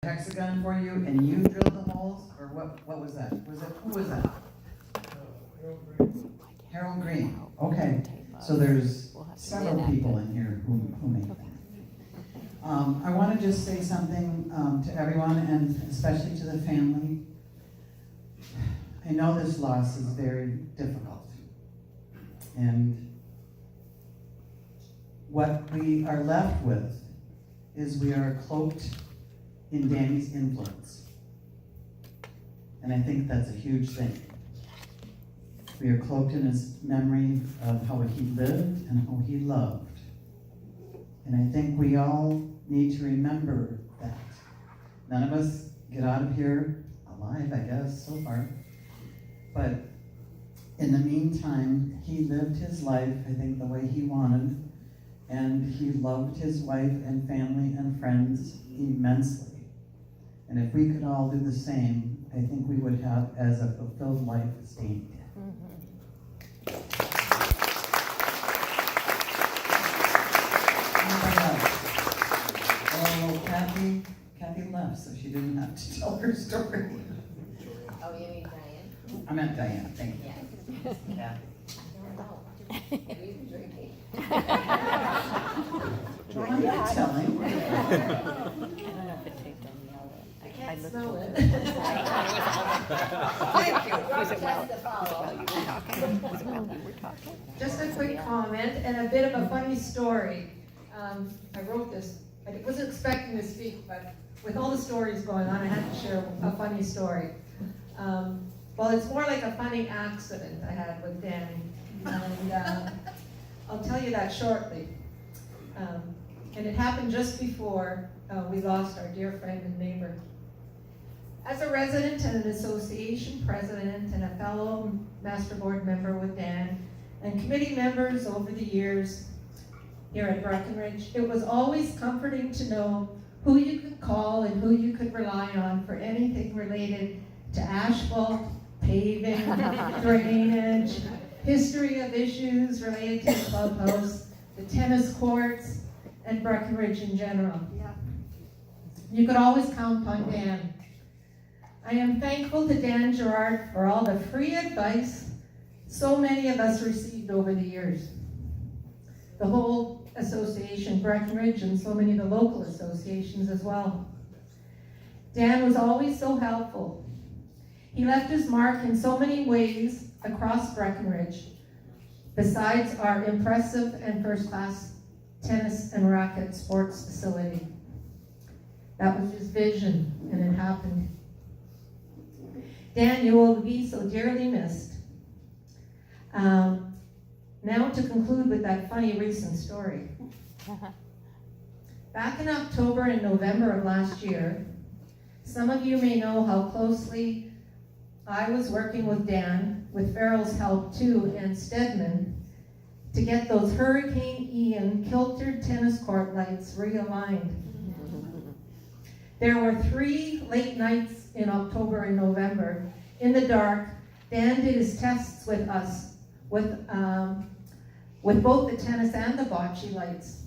hexagon for you, and you drilled the holes, or what was that? Who was that? Harold Green. Okay, so there's several people in here who made that. I want to just say something to everyone, and especially to the family. I know this loss is very difficult, and what we are left with is we are cloaked in Danny's influence. And I think that's a huge thing. We are cloaked in his memory of how he lived and how he loved. And I think we all need to remember that. None of us get out of here alive, I guess, so far. But in the meantime, he lived his life, I think, the way he wanted. And he loved his wife and family and friends immensely. And if we could all do the same, I think we would have as a fulfilled life as Danny did. Anybody else? Oh, Kathy left, so she didn't have to tell her story. Oh, you mean Diane? I meant Diana, thank you. Yes. Yeah. I don't know. Are you drinking? I'm not telling. I don't know if it taped on the other. I can't smell it. Thank you. Was it well? You were talking? Just a quick comment and a bit of a funny story. I wrote this, I wasn't expecting to speak, but with all the stories going on, I had to share a funny story. Well, it's more like a funny accident I had with Danny, and I'll tell you that shortly. And it happened just before we lost our dear friend and neighbor. As a resident and an association president and a fellow master board member with Dan and committee members over the years here at Breckenridge, it was always comforting to know who you could call and who you could rely on for anything related to asphalt, paving, drainage, history of issues related to the clubhouse, the tennis courts, and Breckenridge in general. Yeah. You could always count on Dan. I am thankful to Dan Girard for all the free advice so many of us received over the years. The whole association, Breckenridge, and so many of the local associations as well. Dan was always so helpful. He left his mark in so many ways across Breckenridge, besides our impressive and first-class tennis and racket sports facility. That was his vision, and it happened. Dan, you will be so dearly missed. Now to conclude with that funny recent story. Back in October and November of last year, some of you may know how closely I was working with Dan, with Farrell's help too, and Stedman, to get those Hurricane Ian kiltered tennis court lights realigned. There were 3 late nights in October and November. In the dark, Dan did his tests with us, with both the tennis and the bocce lights,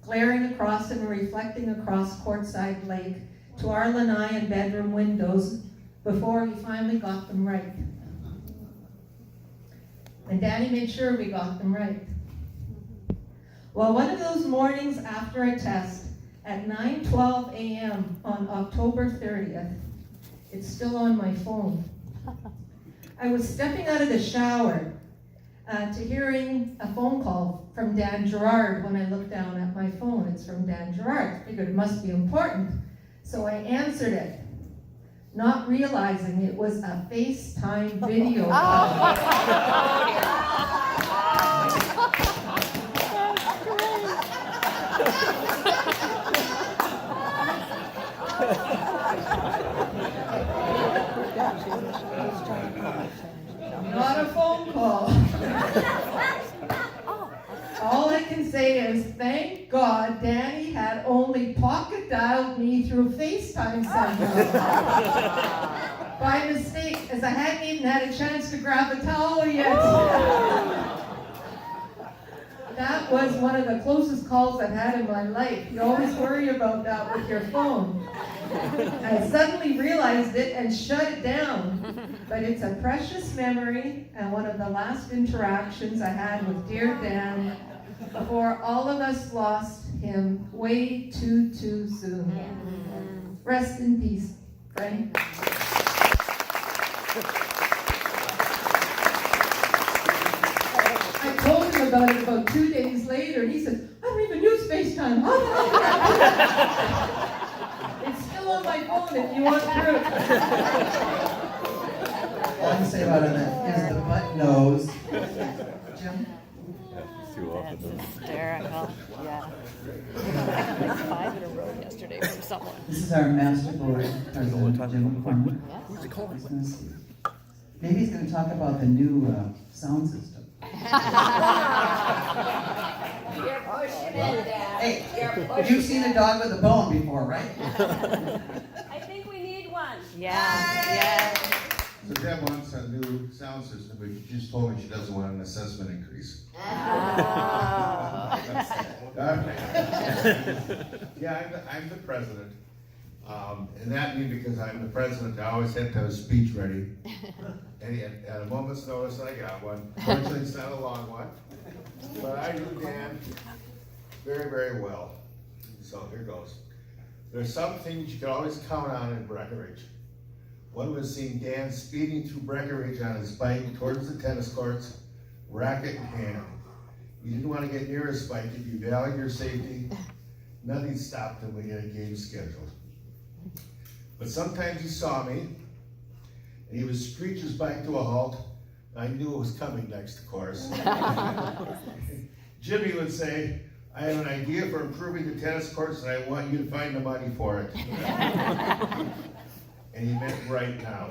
glaring across and reflecting across courtside lake to our lanai and bedroom windows before he finally got them right. And Danny made sure we got them right. Well, one of those mornings after a test at 9:12 a.m. on October 30th, it's still on my phone. I was stepping out of the shower to hearing a phone call from Dan Girard. When I looked down at my phone, it's from Dan Girard. I figured it must be important. So I answered it, not realizing it was a FaceTime video call. Not a phone call. All I can say is, thank God Danny had only pocket dialed me through FaceTime somehow. By mistake, as I hadn't even had a chance to grab a towel yet. That was one of the closest calls I've had in my life. You always worry about that with your phone. I suddenly realized it and shut it down. But it's a precious memory and one of the last interactions I had with dear Dan before all of us lost him way too soon. Rest in peace, friend. I told him about it about 2 days later, and he said, I don't even use FaceTime. It's still on my phone if you want proof. All I can say about it is the butt nose. Jim? That's hysterical, yeah. I got like 5 in a row yesterday from someone. This is our masterful president, Jim Corman. Maybe he's going to talk about the new sound system. You're pushing it, Dad. Hey, You're pushing you've seen a dog with a bone before, right? I think we need one. Yeah. So Deb wants a new sound system, but she just told me she doesn't want an assessment increase. Yeah, I'm the president. And that means because I'm the president, I always have to have a speech ready. And at a moment's notice, I got one. Fortunately, it's not a long one. But I do Dan very, very well. So here goes. There's some things you can always count on in Breckenridge. One was seeing Dan speeding through Breckenridge on his bike towards the tennis courts, racket in hand. You didn't want to get near his bike if you valued your safety. Nothing stopped him when he had a game scheduled. But sometimes he saw me, and he would screech his bike to a halt. I knew it was coming next, of course. Jimmy would say, I have an idea for improving the tennis courts, and I want you to find the money for it. And he meant right now.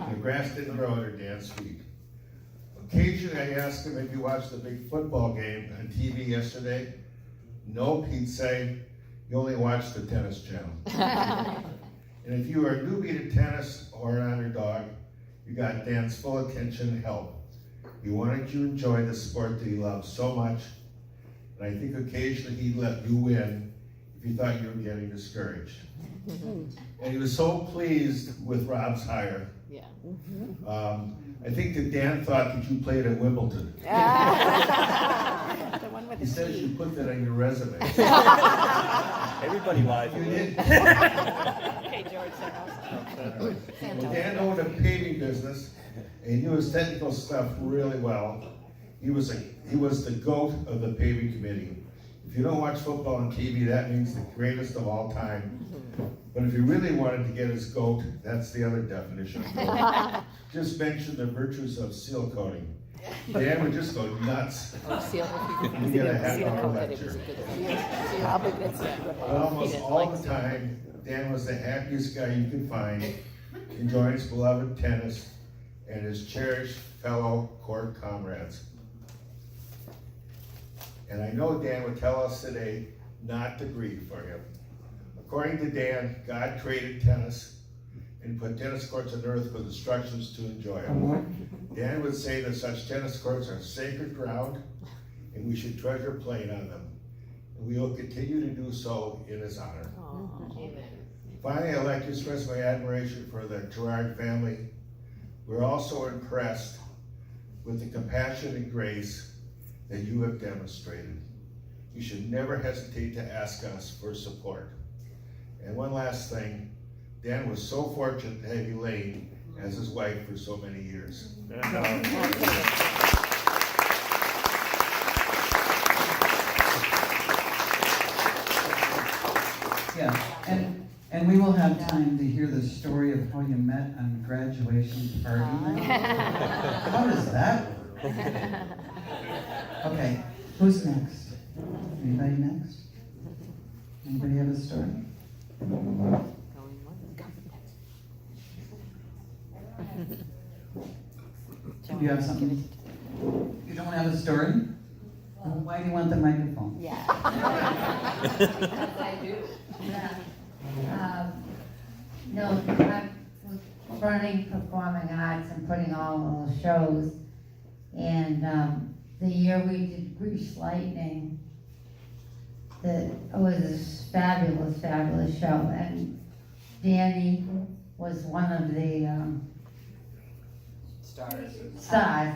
The grass didn't grow under Dan's feet. Occasionally I asked him if he watched the big football game on TV yesterday. Nope, he'd say, you only watched the tennis channel. And if you were a newbie to tennis or an underdog, you got Dan's full attention and help. He wanted you to enjoy the sport that he loved so much, and I think occasionally he'd let you win if he thought you were getting discouraged. And he was so pleased with Rob's hire. Yeah. I think that Dan thought that you played at Wimbledon. The one with He the says T. you put that on your resume. Everybody lies. You did. Okay, George, there Well, Dan owned a paving business, and he knew his technical stuff really well. He was the GOAT of the paving committee. If you don't watch football on TV, that means the greatest of all time. But if you really wanted to get his GOAT, that's the other definition of GOAT. Just mention the virtues of seal coating. Dan would just go nuts. You get a half-hour lecture. But almost all the time, Dan was the happiest guy you could find, enjoying his beloved tennis and his cherished fellow court comrades. And I know Dan would tell us today not to grieve for him. According to Dan, God created tennis and put tennis courts on earth with instructions to enjoy them. Dan would say that such tennis courts are sacred ground and we should treasure playing on them. And we will continue to do so in his honor. Amen. Finally, I'd like to express my admiration for the Girard family. We're also impressed with the compassion and grace that you have demonstrated. You should never hesitate to ask us for support. And one last thing, Dan was so fortunate to have Elaine as his wife for so many years. Yeah, and we will have time to hear the story of how you met on graduation party night. How does that work? Okay, who's next? Anybody next? Anybody have a story? Do you have something? You don't have a story? Well, why do you want the microphone? Yeah. Yes, I do. No, I was running performing arts and putting all those shows. And the year we did Grease Lightning, that it was a fabulous, fabulous show. And Danny was one of the stars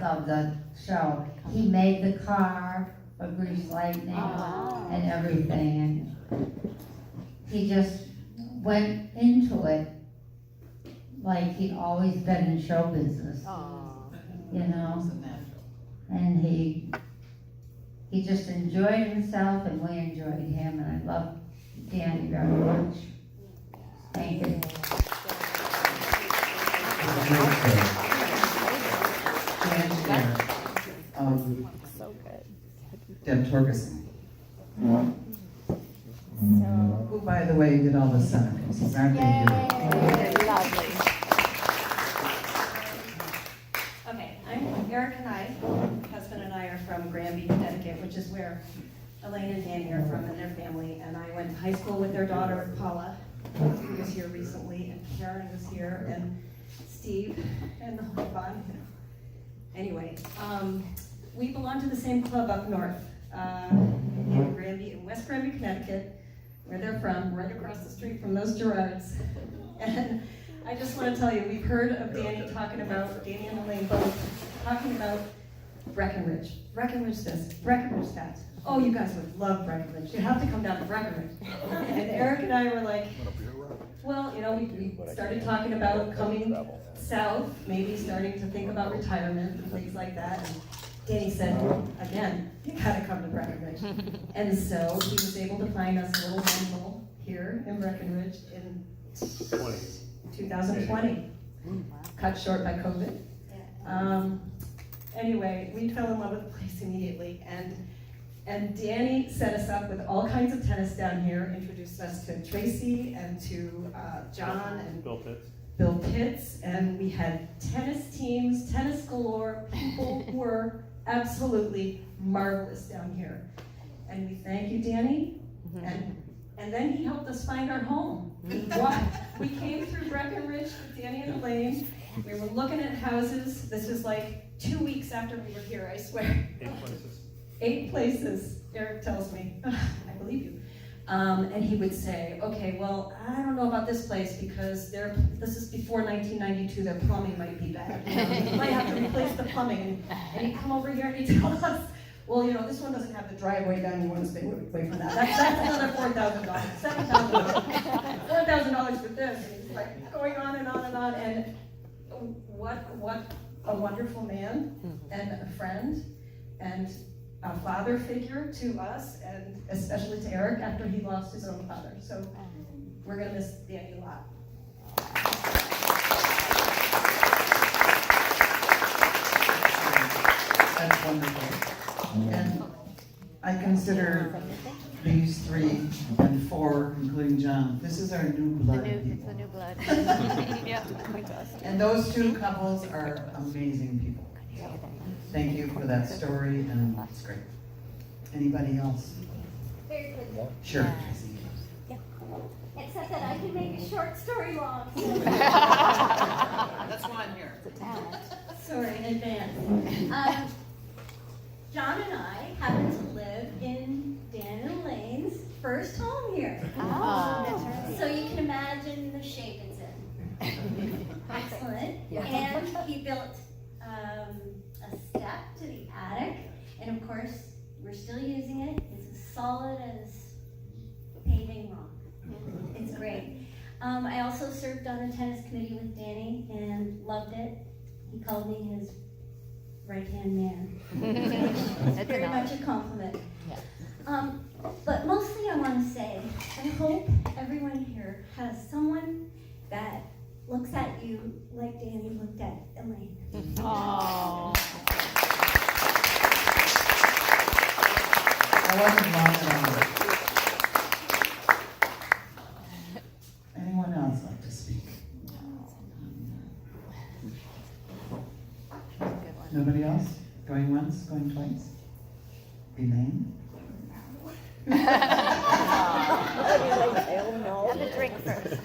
of the show. He made the car for Grease Lightning and everything. And he just went into it like he'd always been in show business, you know? And he just enjoyed himself, and we enjoyed him, and I love Danny very much. Thank you. So good. Deb Torgerson. Who, by the way, did all the centerpieces, aren't they beautiful? Lovely. Okay, I'm Eric and my husband and I are from Granby, Connecticut, which is where Elaine and Danny are from and their family. And I went to high school with their daughter, Paula, who was here recently, and Karen was here, and Steve, and the whole bunch. Anyway, we belong to the same club up north, in Granby, in West Granby, Connecticut, where they're from, right across the street from those Girards. And I just want to tell you, we've heard of Danny and Elaine both talking about Breckenridge. Breckenridge this, Breckenridge that. Oh, you guys would love Breckenridge. You have to come down to Breckenridge. And Eric and I were like, well, you know, we started talking about coming south, maybe starting to think about retirement and things like that. And Danny said, again, you gotta come to Breckenridge. And so he was able to find us a little rental here in Breckenridge in 2020, cut short by COVID. Anyway, we fell in love with the place immediately, and Danny set us up with all kinds of tennis down here, introduced us to Tracy and to John and Bill Pitts, and we had tennis teams, tennis galore. People were absolutely marvelous down here. And we thank you, Danny. And then he helped us find our home. We came through Breckenridge with Danny and Elaine. We were looking at houses. This was like 2 weeks after we were here, I swear. 8 places, Eric tells me. I believe you. And he would say, okay, well, I don't know about this place because this is before 1992, their plumbing might be bad. You might have to replace the plumbing. And he'd come over here and he'd tell us, well, you know, this one doesn't have the driveway down, you want to stay away from that. That's another $4,000, $7,000, $4,000 for this. And he's like going on and on and on. And what a wonderful man and a friend and a father figure to us, and especially to Eric after he lost his own father. So we're going to miss Danny a lot. That's wonderful. And I consider these 3 and 4, including John, this is our new blood It's people. the new blood. Yeah, fantastic. And those 2 couples are amazing people. Thank you for that story, and it's great. Anybody else? Very quickly. Sure, Tracy. Except that I can make a short story long. That's why I'm here. Sorry in advance. John and I happen to live in Dan and Elaine's first home here. So you can imagine the shape it's in. Excellent. And he built a step to the attic, and of course we're still using it. It's as solid as paving rock. It's great. I also served on the tennis committee with Danny and loved it. He called me his right-hand man. It's very much a compliment. Yeah. But mostly I want to say, I hope everyone here has someone that looks at you like Danny looked at Elaine. Oh. I wasn't long enough. Anyone else like to speak? Nobody else? Going once, going twice? Elaine? Have a drink first.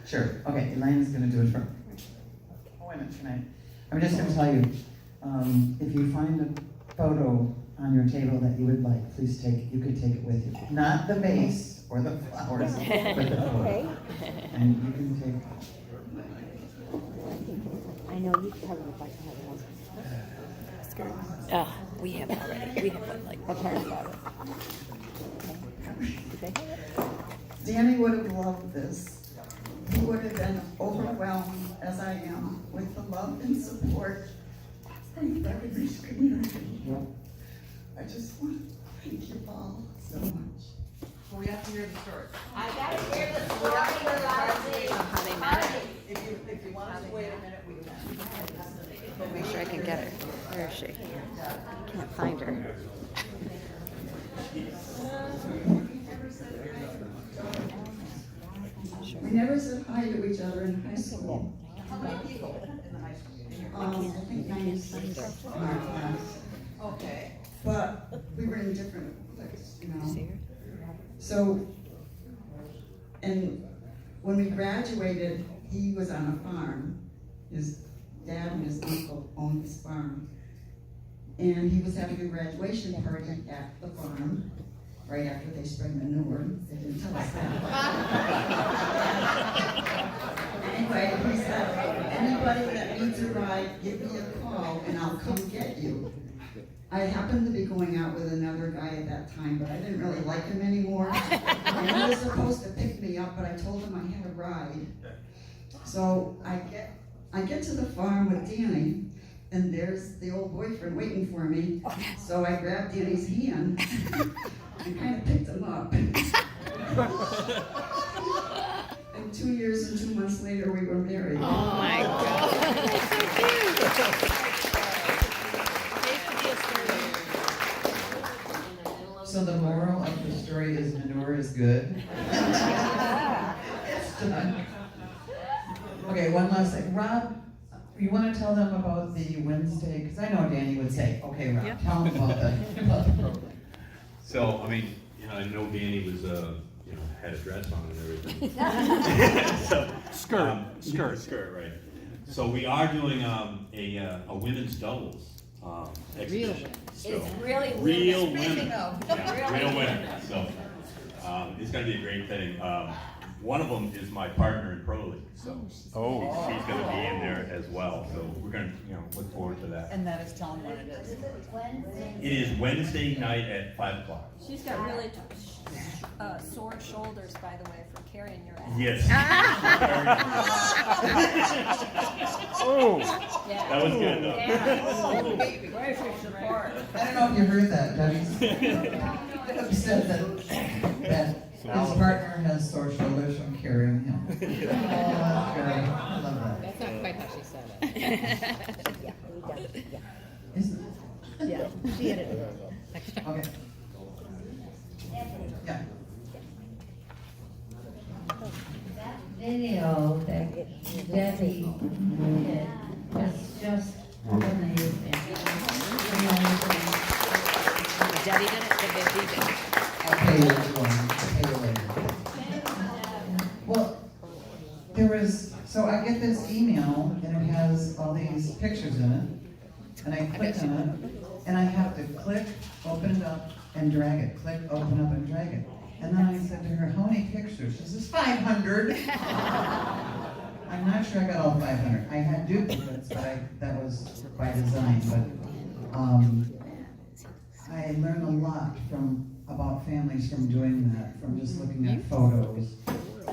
Sure, okay, Elaine's gonna do it first. Oh, wait a minute, I'm just gonna tell you, if you find a photo on your table that you would like, please you could take it with you. Not the vase or the flowers, but the photo. And you can take. I know you probably like to have a skirt. We have it already. We have one like a parent about it. Did they have it? Danny would have loved this. He would have been overwhelmed, as I am, with the love and support from the Breckenridge community. I just want to thank you all so much. Well, we have to hear the story. I gotta hear the story about the party. If you want us to wait a minute, we can. Make sure I can get her. Where is she? I can't find her. We never said hi to each other in high school. How many people in the high school? I think 96 in our class. Okay. But we were in different places, you know. See her? So, and when we graduated, he was on a farm. His dad and his uncle owned this farm. And he was having a graduation party at the farm, right after they spread manure. They didn't tell us that. Anyway, he said, anybody that needs a ride, give me a call and I'll come get you. I happened to be going out with another guy at that time, but I didn't really like him anymore. And he was supposed to pick me up, but I told him I had a ride. So I get to the farm with Danny, and there's the old boyfriend waiting for me. So I grabbed Danny's hand and kind of picked him up. And 2 years and 2 months later, we were married. Oh my God. That's so cute. So the moral of the story is manure is good. It's done. Okay, one last thing. Rob, you want to tell them about the Wednesday? Because I know Danny would say, okay, Rob, tell them about the program. So, I mean, I know Danny was, had a dress on and everything. So, skirt, right. So we are doing a women's doubles exhibition. It's really Real women. women. Yeah, real women. So it's going to be a great thing. One of them is my partner in Pro League, so she's going to be in there as well. So we're going to look forward to that. And that is telling what it is. It is Wednesday night at 5 o'clock. She's got really sore shoulders, by the way, from carrying your ass. Yes. Oh. Yeah. That was good though. Yeah. Where's your support? I don't know if you heard that, Debbie said that his partner has sore shoulders from carrying him. Oh, that's great. I love that. That's not quite how she said it. Isn't it? Yeah, she edited it. Okay. Yeah. That video that Debbie did was just amazing. Debbie did it, the baby did it. I'll pay you later. Well, so I get this email and it has all these pictures in it, and I click on it, and I have to click, open it up, and drag it. Click, open up, and drag it. And then I said to her, how many pictures? She says, 500. I'm not sure I got all 500. I had duplicates, but that was by design. But I learned a lot about families from doing that, from just looking at photos.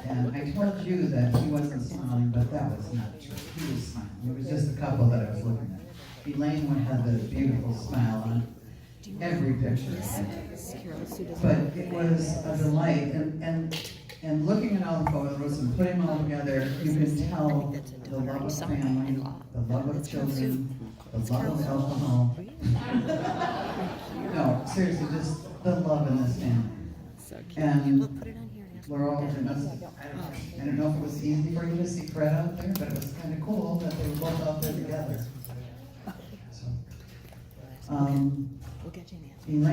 And I told you that he wasn't smiling, but that was not true. He was smiling. It was just a couple that I was looking at. Elaine would have the beautiful smile on every picture. But it was a delight. And looking at all the photos and putting them all together, you can tell the love of family, the love of children, the love of alcohol. No, seriously, just the love in this family. And Laurel, I don't know if it was easy for you to see Fred out there, but it was kind of cool that they were both out there together. So, Elaine